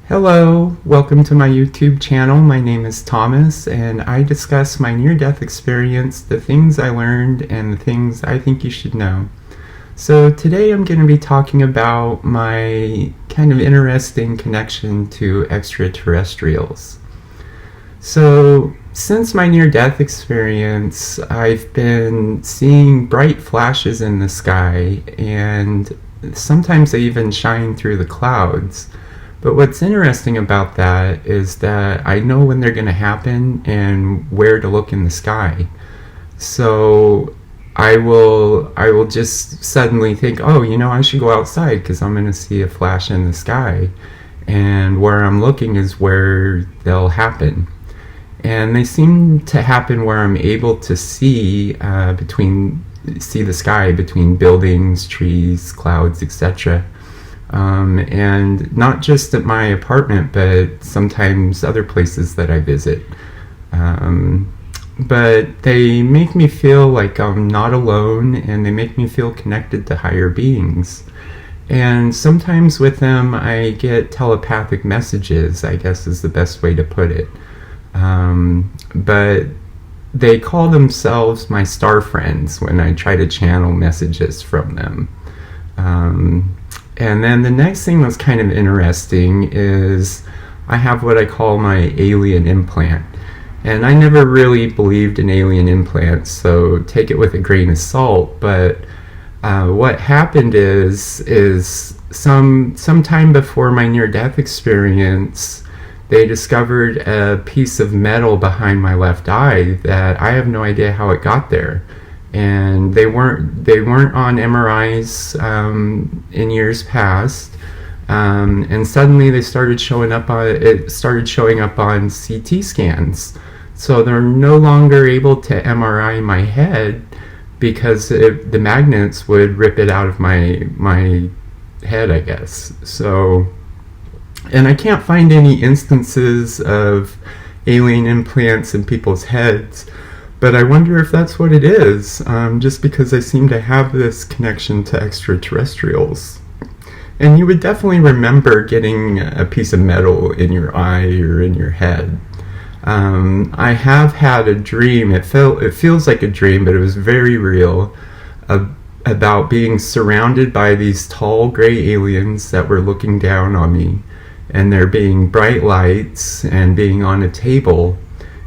Hello, welcome to my YouTube channel. My name is Thomas and I discuss my near-death experience, the things I learned, and the things I think you should know. So today I'm going to be talking about my kind of interesting connection to extraterrestrials. So since my near-death experience, I've been seeing bright flashes in the sky, and sometimes they even shine through the clouds. But what's interesting about that is that I know when they're going to happen and where to look in the sky. So I will just suddenly think, oh, I should go outside because I'm going to see a flash in the sky. And where I'm looking is where they'll happen. And they seem to happen where I'm able to see the sky between buildings, trees, clouds, etc. And not just at my apartment, but sometimes other places that I visit. But they make me feel like I'm not alone, and they make me feel connected to higher beings. And sometimes with them I get telepathic messages, I guess is the best way to put it. But they call themselves my star friends when I try to channel messages from them. And then the next thing that's kind of interesting is I have what I call my alien implant. And I never really believed in alien implants, so take it with a grain of salt. But what happened is sometime before my near-death experience, they discovered a piece of metal behind my left eye that I have no idea how it got there. And they weren't on MRIs in years past, and suddenly they started showing up on CT scans. So they're no longer able to MRI my head because the magnets would rip it out of my head, I guess. So, and I can't find any instances of alien implants in people's heads. But I wonder if that's what it is, just because I seem to have this connection to extraterrestrials. And you would definitely remember getting a piece of metal in your eye or in your head. I have had a dream, it feels like a dream, but it was very real, about being surrounded by these tall gray aliens that were looking down on me. And there being bright lights and being on a table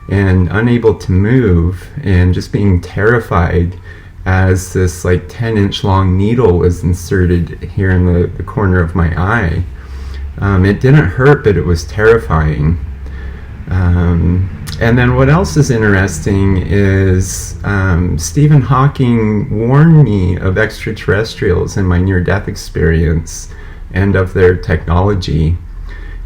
and unable to move, and just being terrified as this 10-inch long needle was inserted here in the corner of my eye. It didn't hurt, but it was terrifying. And then what else is interesting is Stephen Hawking warned me of extraterrestrials in my near-death experience and of their technology.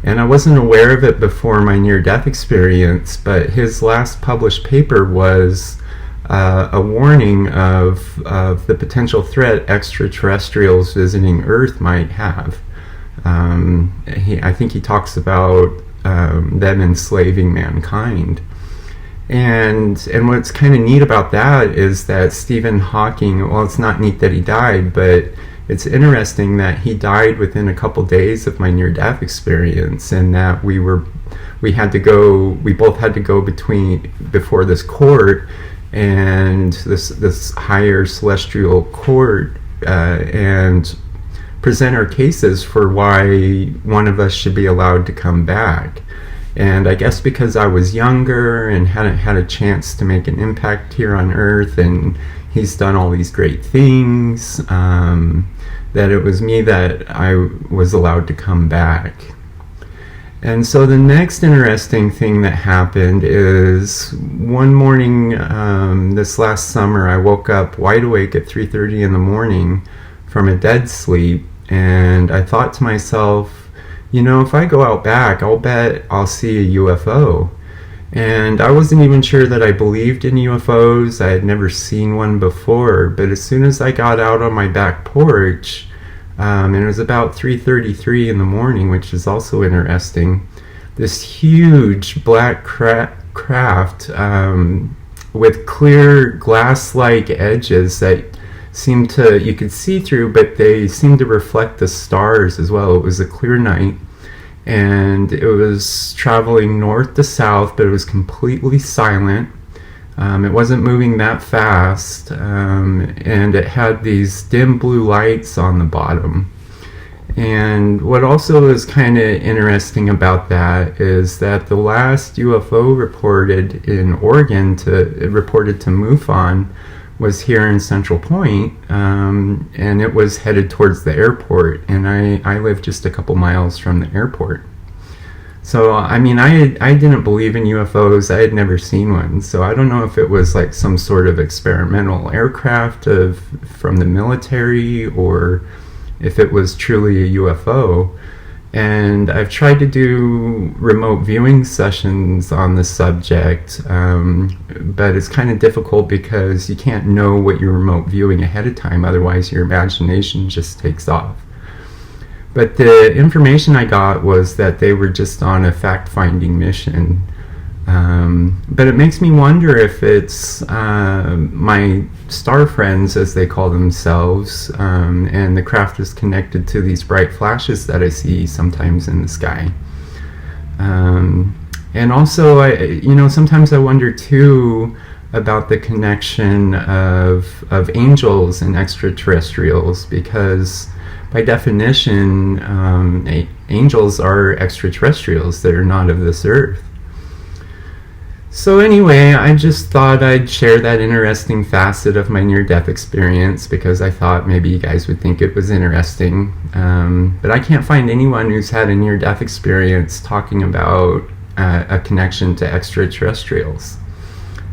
And I wasn't aware of it before my near-death experience, but his last published paper was a warning of the potential threat extraterrestrials visiting Earth might have. I think he talks about them enslaving mankind. And what's kind of neat about that is that Stephen Hawking, well, it's not neat that he died, but it's interesting that he died within a couple days of my near-death experience, and that we both had to go before this court, and this higher celestial court, and present our cases for why one of us should be allowed to come back. And I guess because I was younger and hadn't had a chance to make an impact here on Earth, and he's done all these great things, that it was me that I was allowed to come back. And so the next interesting thing that happened is one morning this last summer, I woke up wide awake at 3:30 in the morning from a dead sleep, and I thought to myself, if I go out back, I'll bet I'll see a UFO. And I wasn't even sure that I believed in UFOs. I had never seen one before, but as soon as I got out on my back porch, and it was about 3:33 in the morning, which is also interesting, this huge black craft with clear glass-like edges that you could see through, but they seemed to reflect the stars as well. It was a clear night. and it was traveling north to south, but it was completely silent. It wasn't moving that fast, and it had these dim blue lights on the bottom. And what also is kind of interesting about that is that the last UFO reported in Oregon reported to MUFON was here in Central Point, and it was headed towards the airport, and I live just a couple miles from the airport. So, I mean, I didn't believe in UFOs. I had never seen one. So I don't know if it was like some sort of experimental aircraft from the military, or if it was truly a UFO. And I've tried to do remote viewing sessions on the subject, but it's kind of difficult because you can't know what you're remote viewing ahead of time. Otherwise, your imagination just takes off. But the information I got was that they were just on a fact-finding mission. But it makes me wonder if it's my star friends, as they call themselves, and the craft is connected to these bright flashes that I see sometimes in the sky. And also, sometimes I wonder too about the connection of angels and extraterrestrials, because by definition, angels are extraterrestrials that are not of this earth. So anyway, I just thought I'd share that interesting facet of my near-death experience because I thought maybe you guys would think it was interesting. But I can't find anyone who's had a near-death experience talking about a connection to extraterrestrials.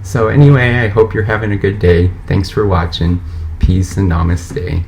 So anyway, I hope you're having a good day. Thanks for watching. Peace and namaste.